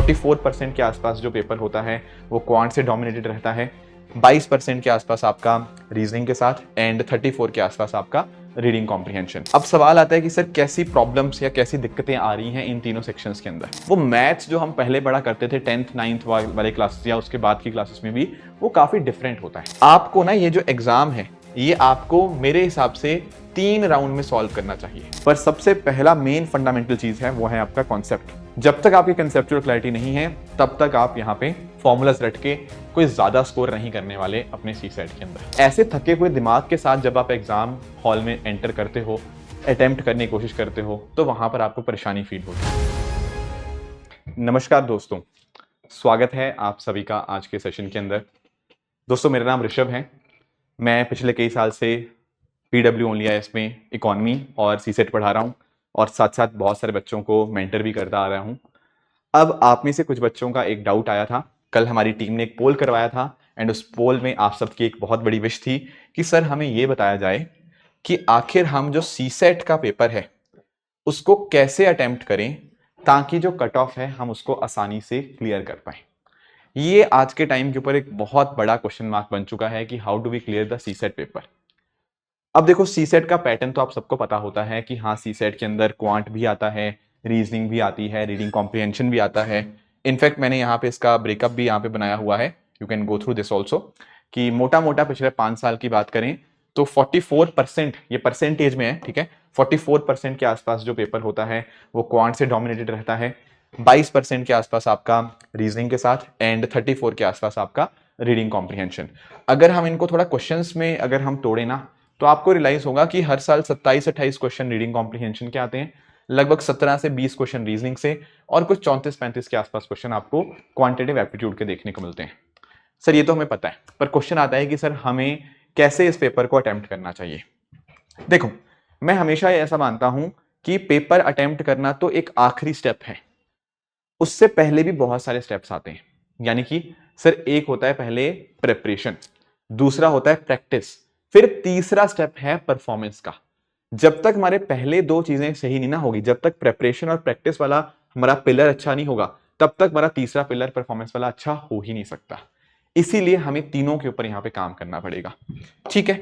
44% के आसपास जो पेपर होता है वो क्वांट से डोमिनेटेड रहता है, 22% के आसपास आपका रीजनिंग के साथ एंड 34 के आसपास आपका रीडिंग कॉम्प्रिहेंशन। अब सवाल आता है कि सर कैसी प्रॉब्लम्स या कैसी दिक्कतें आ रही हैं इन तीनों सेक्शंस के अंदर। वो मैथ्स जो हम पहले पढ़ा करते थे 10th 9th वाले क्लासेस या उसके बाद की क्लासेस में भी वो काफी डिफरेंट होता है। आपको ना ये जो एग्जाम है ये आपको मेरे हिसाब से 3 राउंड में सॉल्व करना चाहिए। पर सबसे पहला मेन फंडामेंटल चीज है वो है आपका कॉन्सेप्ट। जब तक आपकी कंसेप्चुअल क्लैरिटी नहीं है तब तक आप यहाँ पे फॉर्मूलाज रट के कोई ज्यादा स्कोर नहीं करने वाले अपने सी सेट के अंदर। ऐसे थके हुए दिमाग के साथ जब आप एग्जाम हॉल में एंटर करते हो, अटेम्प्ट करने की कोशिश करते हो, तो वहां पर आपको परेशानी फील होती है। नमस्कार दोस्तों, स्वागत है आप सभी का आज के सेशन के अंदर। दोस्तों मेरा नाम ऋषभ है। मैं पिछले कई साल से PW ओनली IAS में इकोनॉमी और सी सेट पढ़ा रहा हूँ और साथ साथ बहुत सारे बच्चों को मेंटर भी करता आ रहा हूँ। अब आप में से कुछ बच्चों का एक डाउट आया था। कल हमारी टीम ने एक पोल करवाया था एंड उस पोल में आप सबकी एक बहुत बड़ी विश थी कि सर हमें ये बताया जाए कि आखिर हम जो सी सेट का पेपर है उसको कैसे अटेम्प्ट करें ताकि जो कट ऑफ है हम उसको आसानी से क्लियर कर पाए। ये आज के टाइम के ऊपर एक बहुत बड़ा क्वेश्चन मार्क बन चुका है कि how do we clear the CSAT paper. अब देखो सी सेट का पैटर्न तो आप सबको पता होता है कि हाँ सी सेट के अंदर क्वांट भी आता है, रीजनिंग भी आती है, रीडिंग कॉम्प्रिहेंशन भी आता है। इनफैक्ट मैंने यहाँ पे इसका ब्रेकअप भी यहाँ पे बनाया हुआ है, you can go through this also. कि मोटा मोटा पिछले 5 साल की बात करें तो 44%, ये परसेंटेज में है, ठीक है, 44% के आसपास जो पेपर होता है वो क्वांट से डोमिनेटेड रहता है, 22% के आसपास आपका रीजनिंग के साथ एंड 34 के आसपास आपका रीडिंग कॉम्प्रिहेंशन। अगर हम इनको थोड़ा क्वेश्चंस में अगर हम तोड़े ना तो आपको रियलाइज होगा कि हर साल 27-28 क्वेश्चन रीडिंग कॉम्प्रिहेंशन के आते हैं, लगभग 17 से 20 क्वेश्चन रीजनिंग से और कुछ 34-35 के आसपास क्वेश्चन आपको क्वांटिटेटिव एप्टीट्यूड के देखने को मिलते हैं। सर ये तो हमें पता है, पर क्वेश्चन आता है कि सर हमें कैसे इस पेपर को अटेम्प्ट करना चाहिए। देखो मैं हमेशा ऐसा मानता हूं कि पेपर अटेम्प्ट करना तो एक आखिरी स्टेप है, उससे पहले भी बहुत सारे स्टेप्स आते हैं। यानी कि सर एक होता है पहले प्रिपरेशन, दूसरा होता है प्रैक्टिस, फिर तीसरा स्टेप है परफॉर्मेंस का। जब तक हमारे पहले 2 चीजें सही नहीं ना होगी, जब तक प्रिपरेशन और प्रैक्टिस वाला हमारा पिलर अच्छा नहीं होगा तब तक हमारा तीसरा पिलर परफॉर्मेंस वाला अच्छा हो ही नहीं सकता। इसीलिए हमें तीनों के ऊपर यहां पे काम करना पड़ेगा, ठीक है।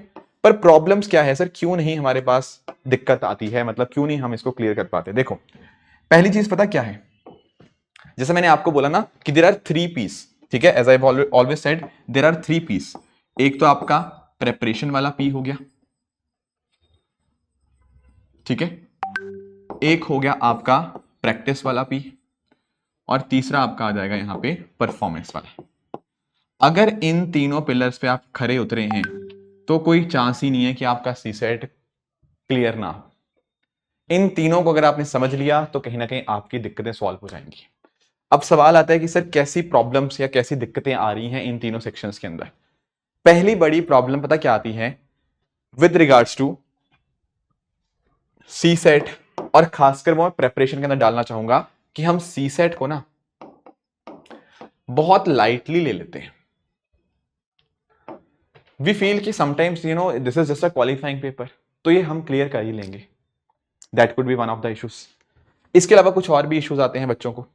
पर प्रॉब्लम्स क्या है सर, क्यों नहीं हमारे पास दिक्कत आती है, मतलब क्यों नहीं हम इसको क्लियर कर पाते। देखो पहली चीज पता क्या है, जैसे मैंने आपको बोला ना कि देयर आर 3 पीस, ठीक है, as I always said there are 3 piece. एक तो आपका प्रेपरेशन वाला पी हो गया, ठीक है, एक हो गया आपका प्रैक्टिस वाला पी और तीसरा आपका आ जाएगा यहां पे परफॉर्मेंस वाला। अगर इन तीनों पिलर्स पे आप खरे उतरे हैं तो कोई चांस ही नहीं है कि आपका सी सेट क्लियर ना हो। इन तीनों को अगर आपने समझ लिया तो कहीं ना कहीं आपकी दिक्कतें सॉल्व हो जाएंगी। अब सवाल आता है कि सर कैसी प्रॉब्लम्स या कैसी दिक्कतें आ रही हैं इन तीनों सेक्शंस के अंदर। पहली बड़ी प्रॉब्लम पता क्या आती है with regards to CSAT, और खासकर मैं प्रेपरेशन के अंदर डालना चाहूंगा कि हम सी सेट को ना बहुत लाइटली ले लेते हैं। वी फील कि sometimes you know this is just a qualifying paper, तो ये हम क्लियर कर ही लेंगे। That could be one of the issues. इसके अलावा कुछ और भी इश्यूज आते हैं बच्चों को,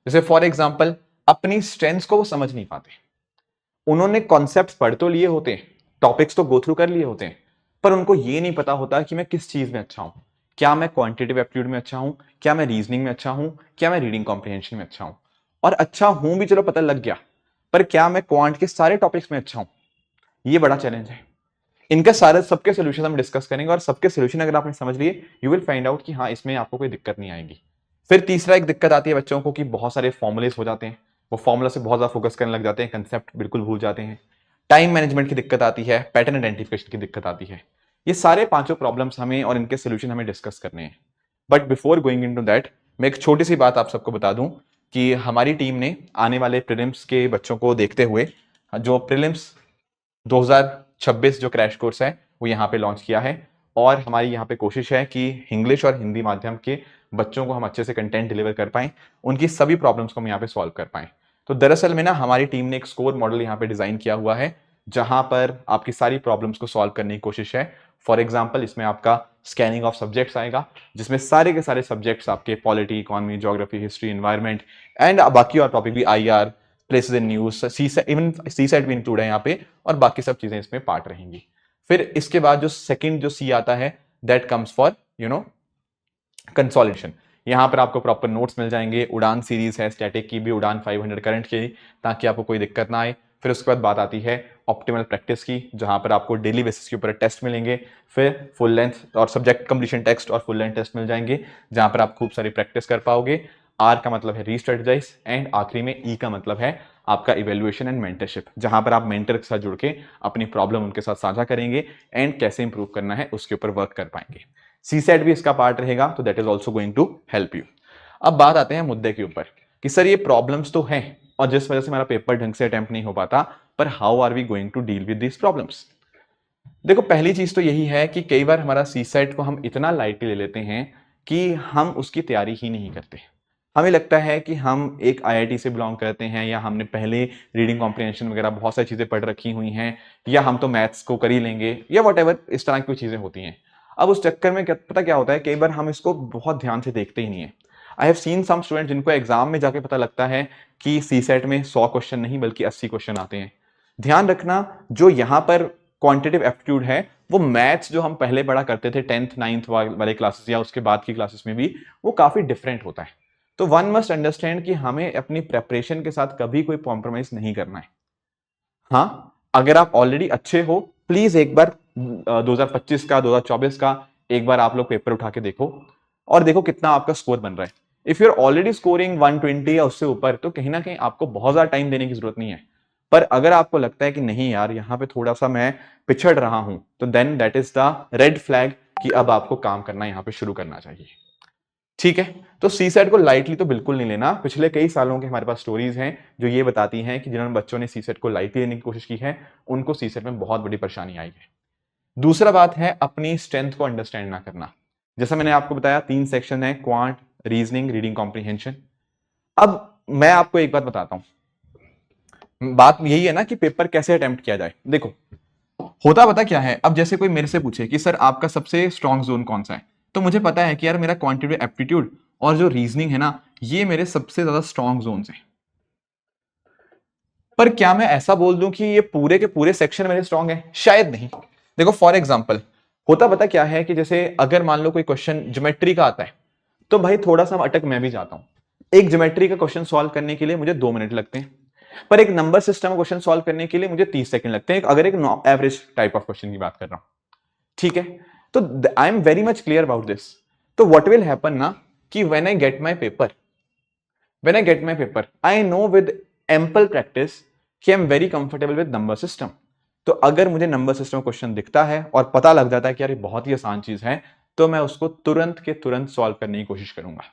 जैसे फॉर एग्जाम्पल अपनी स्ट्रेंथ्स को वो समझ नहीं पाते। उन्होंने कॉन्सेप्ट्स पढ़ तो लिए होते हैं, टॉपिक्स तो गो थ्रू कर लिए होते हैं, पर उनको ये नहीं पता होता कि मैं किस चीज में अच्छा हूं। क्या मैं क्वांटिटेटिव एप्टीट्यूड में अच्छा हूं, क्या मैं रीजनिंग में अच्छा हूं, क्या मैं रीडिंग कॉम्प्रिहेंशन में अच्छा हूं। और अच्छा हूं भी चलो पता लग गया, पर क्या मैं क्वांट के सारे टॉपिक्स में अच्छा हूं, ये बड़ा चैलेंज है। इनके सारे सबके सोल्यूशन हम डिस्कस करेंगे और सबके सोल्यूशन अगर आपने समझ लिए यू विल फाइंड आउट कि हाँ इसमें आपको कोई दिक्कत नहीं आएगी। फिर तीसरा एक दिक्कत आती है बच्चों को कि बहुत सारे फॉर्मुलेस हो जाते हैं, वो फॉर्मूला से बहुत ज्यादा फोकस करने लग जाते हैं, कंसेप्ट बिल्कुल भूल जाते हैं। टाइम मैनेजमेंट की दिक्कत आती है, पैटर्न आइडेंटिफिकेशन की दिक्कत आती है। ये सारे 5 प्रॉब्लम्स हमें और इनके सोल्यूशन हमें डिस्कस करने हैं। But before going into that मैं एक छोटी सी बात आप सबको बता दूं कि हमारी टीम ने आने वाले प्रीलिम्स के बच्चों को देखते हुए जो प्रीलिम्स 2026 जो क्रैश कोर्स है वो यहाँ पे लॉन्च किया है। और हमारी यहाँ पे कोशिश है कि इंग्लिश और हिंदी माध्यम के बच्चों को हम अच्छे से कंटेंट डिलीवर कर पाएं, उनकी सभी प्रॉब्लम्स को हम यहाँ पे सॉल्व कर पाएं। तो दरअसल में ना हमारी टीम ने एक स्कोर मॉडल यहाँ पे डिजाइन किया हुआ है जहां पर आपकी सारी प्रॉब्लम्स को सॉल्व करने की कोशिश है। फॉर एग्जाम्पल इसमें आपका स्कैनिंग ऑफ सब्जेक्ट्स आएगा जिसमें सारे के सारे सब्जेक्ट्स आपके polity, economy, geography, history, environment, and बाकी और टॉपिक भी IR, places in news, even CSAT भी इंक्लूड है यहाँ पे, और बाकी सब चीजें इसमें पार्ट रहेंगी। फिर इसके बाद जो सेकंड जो सी आता है, दैट कम्स फॉर कंसोलिडेशन। यहाँ पर आपको प्रॉपर नोट्स मिल जाएंगे। उड़ान सीरीज है स्टैटिक की भी, उड़ान 500 करंट की, ताकि आपको कोई दिक्कत ना आए। फिर उसके बाद बात आती है ऑप्टिमल प्रैक्टिस की, जहां पर आपको डेली बेसिस के ऊपर टेस्ट मिलेंगे। फिर फुल लेंथ और सब्जेक्ट कंप्लीशन टेस्ट और फुल लेंथ टेस्ट मिल जाएंगे, जहां पर आप खूब सारी प्रैक्टिस कर पाओगे। R का मतलब है रीस्ट्रेटजाइज, एंड आखिरी में E का मतलब है आपका इवेल्युएशन एंड मेंटरशिप, जहां पर आप मेंटर के साथ जुड़ के अपनी प्रॉब्लम उनके साथ साझा करेंगे एंड कैसे इंप्रूव करना है उसके ऊपर वर्क कर पाएंगे। सी सेट भी इसका पार्ट रहेगा, तो that is also going to help you. अब बात आते हैं मुद्दे के ऊपर कि सर ये प्रॉब्लम्स तो हैं और जिस वजह से हमारा पेपर ढंग से अटेम्प्ट नहीं हो पाता, पर how are we going to deal with this problems. देखो पहली चीज तो यही है कि कई बार हमारा सी सेट को हम इतना लाइटली ले लेते हैं कि हम उसकी तैयारी ही नहीं करते। हमें लगता है कि हम एक IIT से बिलोंग करते हैं, या हमने पहले रीडिंग कॉम्प्रिहेंशन वगैरह बहुत सारी चीजें पढ़ रखी हुई हैं, या हम तो मैथ्स को कर ही लेंगे, या वट इस तरह की चीजें होती हैं। अब उस चक्कर में पता क्या होता है, कई बार हम इसको बहुत ध्यान से देखते ही नहीं है। I have seen some student जिनको एग्जाम में जाके पता लगता है कि सी सेट में 100 क्वेश्चन नहीं बल्कि 80 क्वेश्चन आते हैं। ध्यान रखना, जो यहाँ पर क्वांटिटेटिव एप्टीट्यूड है, वो मैथ्स जो हम पहले पढ़ा करते थे 10th 9th वाले क्लासेस या उसके बाद की क्लासेस में भी, वो काफी डिफरेंट होता है। तो वन मस्ट अंडरस्टैंड कि हमें अपनी प्रेपरेशन के साथ कभी कोई कॉम्प्रोमाइज नहीं करना है। हाँ, अगर आप ऑलरेडी अच्छे हो, प्लीज एक बार 2025 का 2024 का एक बार आप लोग पेपर उठा के देखो और देखो कितना आपका स्कोर बन रहा है। If you are already scoring 120 या उससे ऊपर, तो कहीं ना कहीं आपको बहुत ज्यादा टाइम देने की जरूरत नहीं है। पर अगर आपको लगता है कि नहीं यार, यहाँ पे थोड़ा सा मैं पिछड़ रहा हूं, तो then that is the red flag कि अब आपको काम करना यहाँ पे शुरू करना चाहिए। ठीक है, तो सी सेट को लाइटली तो बिल्कुल नहीं लेना। पिछले कई सालों के हमारे पास स्टोरीज हैं जो ये बताती हैं कि जिन्होंने बच्चों ने सी सेट को लाइटली लेने की कोशिश की है, उनको सी सेट में बहुत बड़ी परेशानी आई है। दूसरा बात है अपनी स्ट्रेंथ को अंडरस्टैंड ना करना। जैसा मैंने आपको बताया 3 सेक्शन है, क्वांट, रीजनिंग, रीडिंग कॉम्प्रिहेंशन। अब मैं आपको एक बात बताता हूं, बात यही है ना कि पेपर कैसे अटेम्प्ट किया जाए। देखो होता पता क्या है, अब जैसे कोई मेरे से पूछे कि सर आपका सबसे स्ट्रॉन्ग जोन कौन सा है, तो मुझे पता है कि यार मेरा क्वांटिटेटिव एप्टीट्यूड और जो रीजनिंग है ना, ये मेरे सबसे ज्यादा स्ट्रॉन्ग जोन्स हैं। पर क्या मैं ऐसा बोल दूं कि ये पूरे के पूरे सेक्शन मेरे स्ट्रॉन्ग है? शायद नहीं। देखो फॉर एग्जाम्पल, होता पता क्या है कि जैसे अगर मान लो कोई क्वेश्चन ज्योमेट्री का आता है, तो भाई थोड़ा सा अटक मैं भी जाता हूं। एक ज्योमेट्री का क्वेश्चन सॉल्व करने के लिए मुझे 2 मिनट लगते हैं, पर एक नंबर सिस्टम क्वेश्चन सॉल्व करने के लिए मुझे 30 सेकंड लगते हैं, अगर एक एवरेज टाइप ऑफ क्वेश्चन की बात कर रहा हूं। ठीक है, तो I am very much clear about this. तो व्हाट विल हैपन ना, कि when I get my paper I know with ample practice कि I am very comfortable with number system. तो अगर मुझे नंबर सिस्टम क्वेश्चन दिखता है और पता लग जाता है कि यार ये बहुत ही आसान चीज है, तो मैं उसको तुरंत के तुरंत सॉल्व करने की कोशिश करूंगा,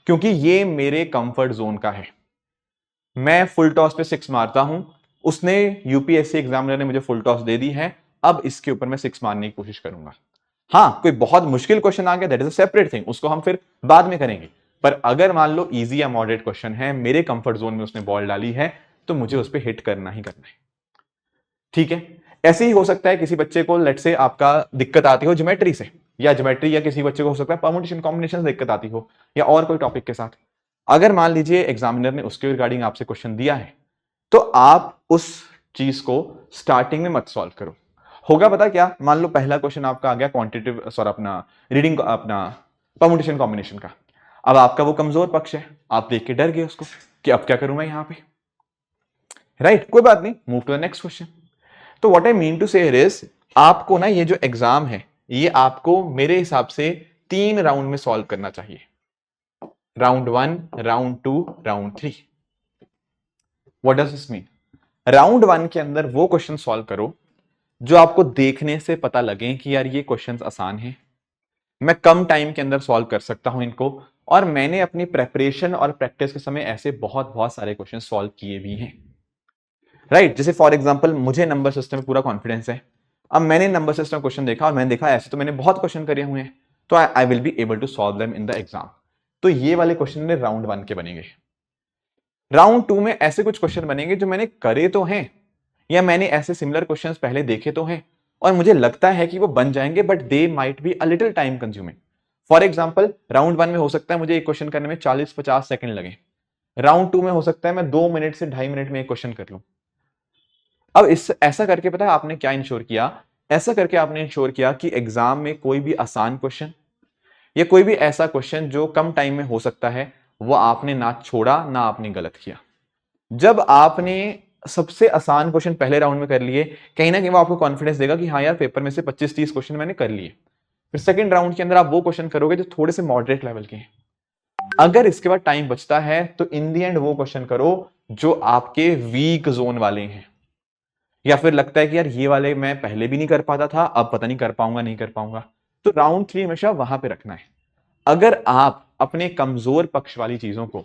क्योंकि ये मेरे कंफर्ट जोन का है। मैं फुल टॉस पे 6 मारता हूं, उसने यूपीएससी एग्जामिनर ने मुझे फुल टॉस दे दी है, अब इसके ऊपर मैं 6 मारने की कोशिश करूंगा। हाँ, कोई बहुत मुश्किल क्वेश्चन आ गया, that is a separate thing, उसको हम फिर बाद में करेंगे। पर अगर मान लो इजी या मॉडरेट क्वेश्चन है, मेरे कंफर्ट जोन में उसने बॉल डाली है, तो मुझे उस पर हिट करना ही करना है। ठीक है, ऐसे ही हो सकता है किसी बच्चे को लेट से आपका दिक्कत आती हो ज्योमेट्री से, या ज्योमेट्री, या किसी बच्चे को हो सकता है परमुटेशन कॉम्बिनेशन से दिक्कत आती हो, या और कोई टॉपिक के साथ। अगर मान लीजिए एग्जामिनर ने उसके रिगार्डिंग आपसे क्वेश्चन दिया है, तो आप उस चीज को स्टार्टिंग में मत सॉल्व करो। होगा पता क्या, मान लो पहला क्वेश्चन आपका आ गया क्वांटिटेटिव सॉरी अपना रीडिंग अपना परमुटेशन कॉम्बिनेशन का। अब आपका वो कमजोर पक्ष है, आप देख के डर गए उसको कि अब क्या करूं मैं यहां पे, राइट? कोई बात नहीं, move to the next question. तो what I mean to say is, आपको ना ये जो एग्जाम है, ये आपको मेरे हिसाब से 3 राउंड में सॉल्व करना चाहिए। Round 1, round 2, round 3। What does this mean? Round 1 के अंदर वो क्वेश्चन सॉल्व करो जो आपको देखने से पता लगे कि यार ये क्वेश्चंस आसान हैं, मैं कम टाइम के अंदर सॉल्व कर सकता हूं इनको, और मैंने अपनी प्रेपरेशन और प्रैक्टिस के समय ऐसे बहुत बहुत सारे क्वेश्चन सॉल्व किए भी हैं। राइट? जैसे फॉर एग्जांपल मुझे नंबर सिस्टम में पूरा कॉन्फिडेंस है। अब मैंने नंबर सिस्टम क्वेश्चन देखा और मैंने देखा ऐसे तो मैंने बहुत क्वेश्चन करे हुए हैं, तो I will be able to solve them in the exam. तो ये वाले क्वेश्चन मेरे राउंड 1 के बनेंगे। राउंड 2 में ऐसे कुछ क्वेश्चन बनेंगे जो मैंने करे तो हैं, या मैंने ऐसे सिमिलर क्वेश्चंस पहले देखे तो हैं, और मुझे लगता है कि वो बन जाएंगे, but they might be a little time consuming. For example round 1 में हो सकता है मुझे एक क्वेश्चन करने में 40-50 सेकंड लगे, राउंड 2 में हो सकता है मैं 2 मिनट से 2.5 मिनट में एक क्वेश्चन कर लूं। अब इस ऐसा करके पता है आपने क्या इंश्योर किया? ऐसा करके आपने इंश्योर किया कि एग्जाम में कोई भी आसान क्वेश्चन या कोई भी ऐसा क्वेश्चन जो कम टाइम में हो सकता है, वो आपने ना छोड़ा ना आपने गलत किया। जब आपने सबसे आसान क्वेश्चन पहले राउंड में कर लिए, कहीं ना कहीं वो आपको कॉन्फिडेंस देगा कि हाँ यार पेपर में से 25-30 क्वेश्चन मैंने कर लिए। फिर सेकंड राउंड के अंदर आप वो क्वेश्चन करोगे जो थोड़े से मॉडरेट लेवल के हैं। अगर इसके बाद टाइम बचता है तो इन दी एंड वो क्वेश्चन करो जो आपके वीक जोन वाले हैं, या फिर लगता है कि यार ये वाले मैं पहले भी नहीं कर पाता था, अब पता नहीं कर पाऊंगा नहीं कर पाऊंगा, तो राउंड 3 हमेशा वहां पे रखना है। अगर आप अपने कमजोर पक्ष वाली चीजों को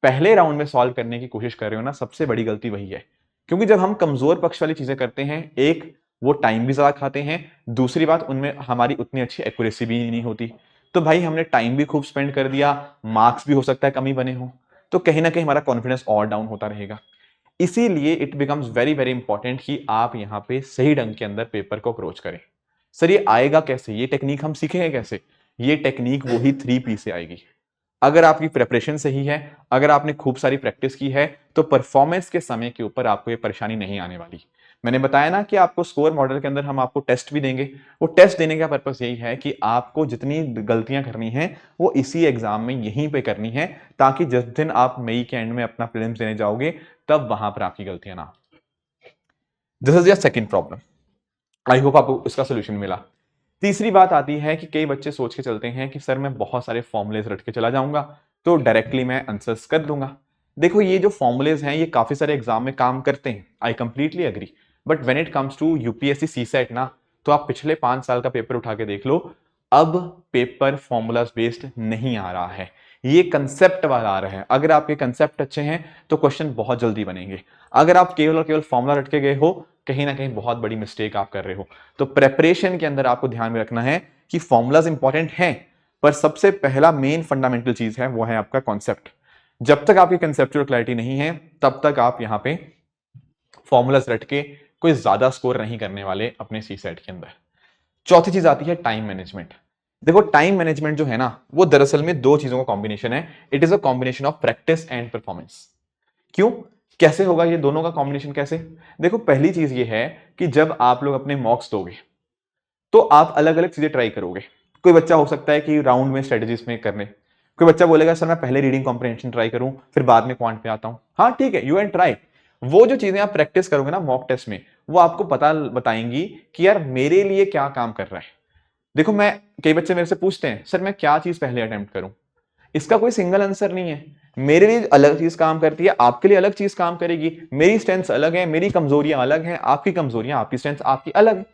पहले राउंड में सॉल्व करने की कोशिश कर रहे हो ना, सबसे बड़ी गलती वही है। क्योंकि जब हम कमजोर पक्ष वाली चीजें करते हैं, एक वो टाइम भी ज्यादा खाते हैं, दूसरी बात उनमें हमारी उतनी अच्छी एक्यूरेसी भी नहीं होती। तो भाई हमने टाइम भी खूब स्पेंड कर दिया, मार्क्स भी हो सकता है कमी बने हो, तो कहीं ना कहीं हमारा कॉन्फिडेंस और डाउन होता रहेगा। इसीलिए it becomes very very important कि आप यहां पे सही ढंग के अंदर पेपर को अप्रोच करें। सर ये आएगा कैसे, ये टेक्निक हम सीखेंगे कैसे? ये टेक्निक वही 3P से आएगी। अगर आपकी प्रिपरेशन सही है, अगर आपने खूब सारी प्रैक्टिस की है, तो परफॉर्मेंस के समय के ऊपर आपको ये परेशानी नहीं आने वाली। मैंने बताया ना कि आपको स्कोर मॉडल के अंदर हम आपको टेस्ट भी देंगे। वो टेस्ट देने का पर्पस यही है कि आपको जितनी गलतियां करनी है वो इसी एग्जाम में यहीं पे करनी है, ताकि जिस दिन आप मई के एंड में अपना प्रीलिम्स देने जाओगे तब वहां पर आपकी गलतियां ना। This is your second problem. I hope आपको इसका सोल्यूशन मिला। तीसरी बात आती है कि कई बच्चे सोच के चलते हैं कि सर मैं बहुत सारे फॉर्मुलेज रट के चला जाऊंगा तो डायरेक्टली मैं आंसर्स कर दूंगा। देखो ये जो फॉर्मुलेज हैं ये काफी सारे एग्जाम में काम करते हैं, I completely agree. But when it comes to UPSC CSAT ना, तो आप पिछले 5 साल का पेपर उठा के देख लो, अब पेपर फॉर्मूलाज बेस्ड नहीं आ रहा है, ये कंसेप्ट वाला आ रहा है। अगर आपके कंसेप्ट अच्छे हैं तो क्वेश्चन बहुत जल्दी बनेंगे। अगर आप केवल और केवल फॉर्मूला रट के गए हो, कहीं ना कहीं बहुत बड़ी मिस्टेक आप कर रहे हो। तो प्रेपरेशन के अंदर आपको ध्यान में रखना है कि फॉर्मूलाज इंपॉर्टेंट हैं, पर सबसे पहला मेन फंडामेंटल चीज है वो है आपका कॉन्सेप्ट। जब तक आपकी कंसेप्चुअल क्लैरिटी नहीं है तब तक आप यहां पे फॉर्मूलाज रट के कोई ज्यादा स्कोर नहीं करने वाले अपने सी सेट के अंदर। चौथी चीज आती है टाइम मैनेजमेंट। देखो टाइम मैनेजमेंट जो है ना, वो दरअसल में दो चीजों का कॉम्बिनेशन है। It is a combination of practice and performance. क्यों, कैसे होगा ये दोनों का कॉम्बिनेशन कैसे? देखो पहली चीज ये है कि जब आप लोग अपने मॉक्स दोगे तो आप अलग अलग चीजें ट्राई करोगे। कोई बच्चा हो सकता है कि राउंड में स्ट्रेटेजीज में करने, कोई बच्चा बोलेगा सर मैं पहले रीडिंग कॉम्प्रिहेंशन ट्राई करूं फिर बाद में क्वांट पे आता हूं। हाँ ठीक है, यू एंड ट्राई। वो जो चीजें आप प्रैक्टिस करोगे ना मॉक टेस्ट में, वो आपको पता बताएंगी कि यार मेरे लिए क्या काम कर रहा है। देखो मैं, कई बच्चे मेरे से पूछते हैं सर मैं क्या चीज पहले अटेम्प्ट करूं। इसका कोई सिंगल आंसर नहीं है। मेरे लिए अलग चीज काम करती है, आपके लिए अलग चीज काम करेगी। मेरी स्ट्रेंथ अलग है, मेरी कमजोरियां अलग हैं, आपकी कमजोरियां आपकी स्ट्रेंथ आपकी अलग है।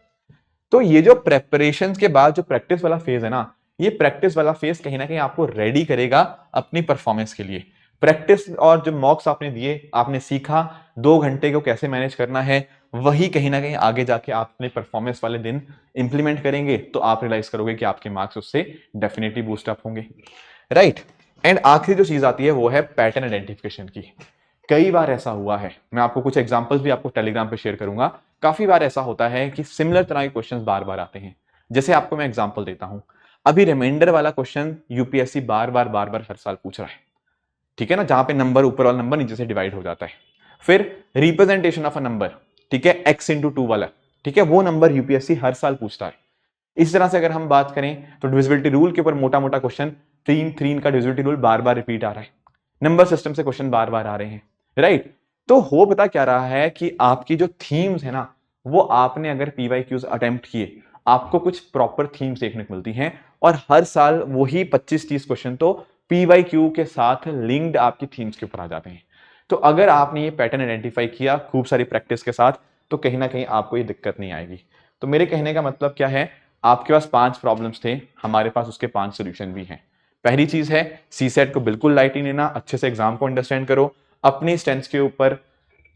तो ये जो प्रेपरेशन के बाद जो प्रैक्टिस वाला फेज है ना, ये प्रैक्टिस वाला फेज कहीं ना कहीं आपको रेडी करेगा अपनी परफॉर्मेंस के लिए। प्रैक्टिस और जो मॉक्स आपने दिए, आपने सीखा 2 घंटे को कैसे मैनेज करना है, वही कहीं ना कहीं आगे जाके आप अपने परफॉर्मेंस वाले दिन इंप्लीमेंट करेंगे तो आप रियलाइज करोगे कि आपके मार्क्स उससे डेफिनेटली बूस्ट अप होंगे, राइट। एंड आखिरी जो चीज आती है वो है पैटर्न आइडेंटिफिकेशन की। कई बार ऐसा हुआ है, मैं आपको कुछ एग्जांपल्स भी आपको टेलीग्राम पे शेयर करूंगा। काफी बार ऐसा होता है कि सिमिलर तरह के क्वेश्चंस बार बार आते हैं। जैसे आपको मैं एग्जांपल देता हूं, अभी रिमाइंडर वाला क्वेश्चन यूपीएससी बार बार हर साल पूछ रहा है, ठीक है ना, जहां पे नंबर ऊपर वाला नंबर नीचे से डिवाइड हो जाता है। फिर रिप्रेजेंटेशन ऑफ अ नंबर, ठीक है, x इंटू 2 वाला, ठीक है, वो नंबर यूपीएससी हर साल पूछता है। इस तरह से अगर हम बात करें तो डिविजिबिलिटी रूल के ऊपर मोटा मोटा क्वेश्चन 3 का डिविजिबिलिटी रूल बार बार रिपीट आ रहा है। नंबर सिस्टम से क्वेश्चन बार बार आ रहे हैं, राइट। तो हो पता क्या रहा है कि आपकी जो थीम्स है ना, वो आपने अगर पीवाईक्यूज अटेम्प्ट किए, आपको कुछ प्रॉपर थीम्स देखने को मिलती हैं, और हर साल वही 25-30 क्वेश्चन तो पीवाईक्यू के साथ लिंक्ड आपकी थीम्स के ऊपर आ जाते हैं। तो अगर आपने ये पैटर्न आइडेंटिफाई किया खूब सारी प्रैक्टिस के साथ, तो कहीं ना कहीं आपको ये दिक्कत नहीं आएगी। तो मेरे कहने का मतलब क्या है, आपके पास 5 प्रॉब्लम्स थे, हमारे पास उसके 5 सोल्यूशन भी हैं। पहली चीज है सी सेट को बिल्कुल लाइट नहीं लेना, अच्छे से एग्जाम को अंडरस्टैंड करो, अपनी स्ट्रेंथ्स के ऊपर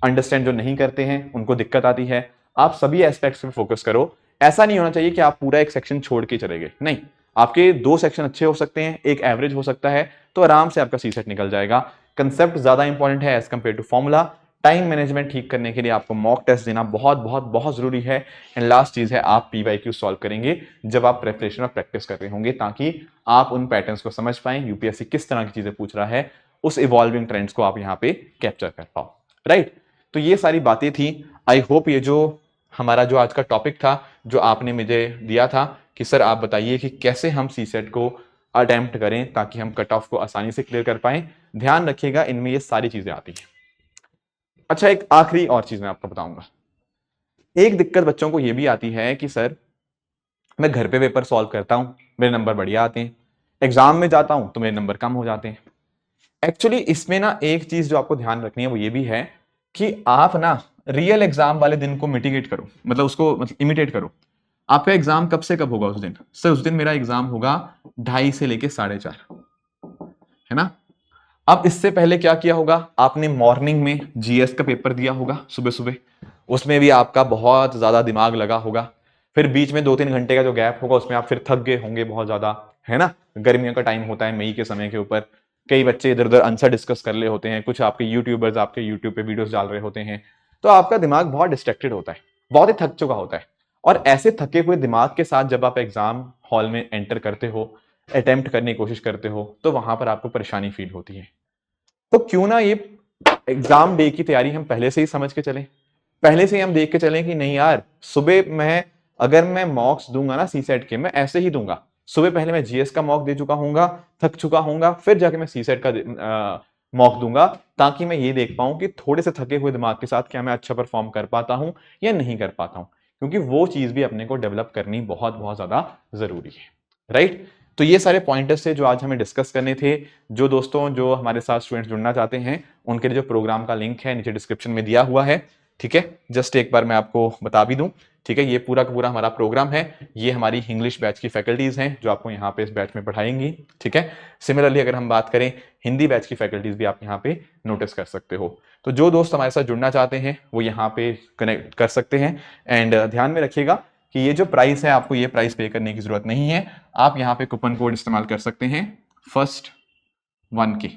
अंडरस्टैंड जो नहीं करते हैं उनको दिक्कत आती है, आप सभी एस्पेक्ट्स पे फोकस करो। ऐसा नहीं होना चाहिए कि आप पूरा एक सेक्शन छोड़ के चले गए, नहीं, आपके 2 सेक्शन अच्छे हो सकते हैं, एक एवरेज हो सकता है, तो आराम से आपका सी सेट निकल जाएगा। कंसेप्ट ज्यादा इंपॉर्टेंट है as compare to formula. Time management ठीक करने के लिए आपको मॉक टेस्ट देना बहुत बहुत बहुत जरूरी है। एंड लास्ट चीज है, आप पीवाईक्यू सॉल्व करेंगे जब आप प्रिपरेशन और प्रैक्टिस कर रहे होंगे, ताकि आप उन पैटर्न्स को समझ पाएं, यूपीएससी किस तरह की चीजें पूछ रहा है उस इवॉल्विंग ट्रेंड्स को आप यहाँ पे कैप्चर कर पाओ, राइट। तो ये सारी बातें थी। आई होप ये जो हमारा जो आज का टॉपिक था, जो आपने मुझे दिया था कि सर आप बताइए कि कैसे हम सीसेट को अटेम्प्ट करें ताकि हम कट ऑफ को आसानी से क्लियर कर पाएं, ध्यान रखिएगा इनमें ये सारी चीजें आती हैं। अच्छा, एक आखिरी और चीज मैं आपको बताऊंगा। एक दिक्कत बच्चों को ये भी आती है कि सर मैं घर पे पेपर सॉल्व करता हूं, मेरे नंबर बढ़िया आते हैं, एग्जाम में जाता हूं तो मेरे नंबर कम हो जाते हैं। एक्चुअली इसमें ना एक चीज जो आपको ध्यान रखनी है वो ये भी है कि आप ना रियल एग्जाम वाले दिन को मिटिगेट करो, मतलब उसको इमिटेट करो। आपका एग्जाम कब से कब होगा उस दिन? सर उस दिन मेरा एग्जाम होगा 2:30 से लेके 4:30, है ना। अब इससे पहले क्या किया होगा आपने? मॉर्निंग में जीएस का पेपर दिया होगा सुबह सुबह, उसमें भी आपका बहुत ज्यादा दिमाग लगा होगा। फिर बीच में 2-3 घंटे का जो गैप होगा उसमें आप फिर थक गए होंगे बहुत ज्यादा, है ना। गर्मियों का टाइम होता है, मई के समय के ऊपर कई बच्चे इधर उधर आंसर डिस्कस कर रहे होते हैं, कुछ आपके यूट्यूबर्स आपके यूट्यूब पे वीडियोस डाल रहे होते हैं, तो आपका दिमाग बहुत डिस्ट्रैक्टेड होता है, बहुत ही थक चुका होता है। और ऐसे थके हुए दिमाग के साथ जब आप एग्जाम हॉल में एंटर करते हो, अटेम्प्ट करने की कोशिश करते हो, तो वहां पर आपको परेशानी फील होती है। तो क्यों ना ये एग्जाम डे की तैयारी हम पहले से ही समझ के चलें, पहले से ही हम देख के चलें कि नहीं यार, सुबह मैं अगर मैं मॉक्स दूंगा ना सीसेट के, मैं ऐसे ही दूंगा। सुबह पहले मैं जीएस का मॉक दे चुका हूंगा, थक चुका हूंगा, फिर जाके मैं सीसेट का मॉक दूंगा, ताकि मैं ये देख पाऊं कि थोड़े से थके हुए दिमाग के साथ क्या मैं अच्छा परफॉर्म कर पाता हूं या नहीं कर पाता हूं, क्योंकि वो चीज भी अपने को डेवलप करनी बहुत बहुत ज्यादा जरूरी है, राइट। तो ये सारे पॉइंटर्स थे जो आज हमें डिस्कस करने थे। जो दोस्तों जो हमारे साथ स्टूडेंट्स जुड़ना चाहते हैं, उनके लिए जो प्रोग्राम का लिंक है नीचे डिस्क्रिप्शन में दिया हुआ है, ठीक है। जस्ट एक बार मैं आपको बता भी दूं, ठीक है। ये पूरा का पूरा हमारा प्रोग्राम है, ये हमारी इंग्लिश बैच की फैकल्टीज हैं जो आपको यहाँ पे इस बैच में पढ़ाएंगी, ठीक है। सिमिलरली अगर हम बात करें हिंदी बैच की फैकल्टीज भी आप यहाँ पे नोटिस कर सकते हो। तो जो दोस्त हमारे साथ जुड़ना चाहते हैं वो यहाँ पे कनेक्ट कर सकते हैं। एंड ध्यान में रखिएगा कि ये जो प्राइस है, आपको ये प्राइस पे करने की जरूरत नहीं है। आप यहाँ पे कूपन कोड इस्तेमाल कर सकते हैं फर्स्ट 1 के,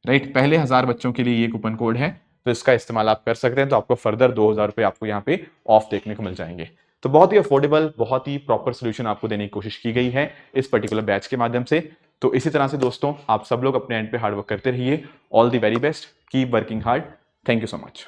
राइट। पहले 1000 बच्चों के लिए ये कूपन कोड है, तो इसका इस्तेमाल आप कर सकते हैं, तो आपको फर्दर 2000 रुपए आपको यहाँ पे ऑफ देखने को मिल जाएंगे। तो बहुत ही अफोर्डेबल, बहुत ही प्रॉपर सोल्यूशन आपको देने की कोशिश की गई है इस पर्टिकुलर बैच के माध्यम से। तो इसी तरह से दोस्तों आप सब लोग अपने एंड पे हार्डवर्क करते रहिए। All the very best, keep working hard. Thank you so much.